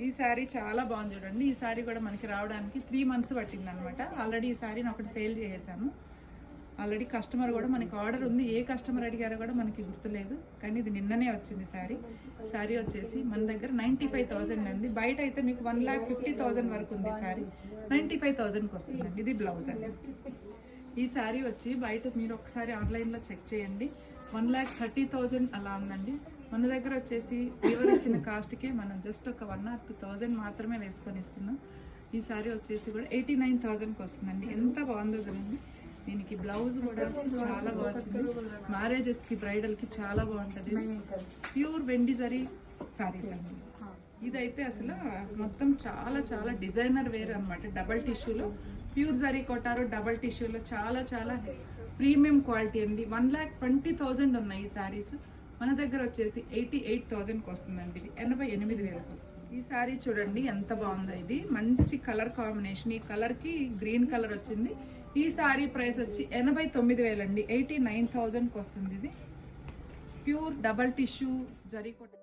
ఈ శారీ చాలా బాగుంది చూడండి. ఈ శారీ కూడా మనకి రావడానికి 3 months పట్టింది అనమాట. ఆల్రెడీ ఈ శారీని ఒకటి సేల్ చేసేసాము. ఆల్రెడీ కస్టమర్ కూడా మనకి ఆర్డర్ ఉంది. ఏ కస్టమర్ అడిగారో కూడా మనకి గుర్తులేదు, కానీ ఇది నిన్ననే వచ్చింది శారీ. శారీ వచ్చేసి మన దగ్గర 95,000 అండి. బయట అయితే మీకు 1,50,000 వరకు ఉంది శారీ. 95,000కి వస్తుందండి. ఇది బ్లౌజ్ అండి. ఈ శారీ వచ్చి బయట మీరు ఒకసారి ఆన్లైన్లో చెక్ చేయండి, 1,30,000 అలా ఉందండి. మన దగ్గర వచ్చేసి ఎవరు ఇచ్చిన కాస్ట్కే మనం జస్ట్ ఒక 1 or 2,000 మాత్రమే వేసుకొని ఇస్తున్నాం. ఈ శారీ వచ్చేసి కూడా 89,000కి వస్తుందండి. ఎంత బాగుందో కదండి. దీనికి బ్లౌజ్ కూడా చాలా బాగుంటుంది. మ్యారేజెస్కి, బ్రైడల్కి చాలా బాగుంటుంది. ప్యూర్ వెండి జరీ శారీస్ అండి. ఇదైతే అసలు మొత్తం చాలా చాలా డిజైనర్ వేర్ అనమాట. డబల్ టిష్యూలో ప్యూర్ జరీ కొట్టారు. డబల్ టిష్యూలో చాలా చాలా ప్రీమియం క్వాలిటీ అండి. 1,20,000 ఉన్నాయి ఈ శారీస్. మన దగ్గర వచ్చేసి 88,000కి వస్తుందండి. ఇది 88,000కి వస్తుంది. ఈ శారీ చూడండి ఎంత బాగుందో. ఇది మంచి కలర్ కాంబినేషన్. ఈ కలర్కి గ్రీన్ కలర్ వచ్చింది. ఈ శారీ ప్రైస్ వచ్చి 89,000 అండి. 89,000కి వస్తుంది. ఇది ప్యూర్ డబల్ టిష్యూ జరీ కొట్ట.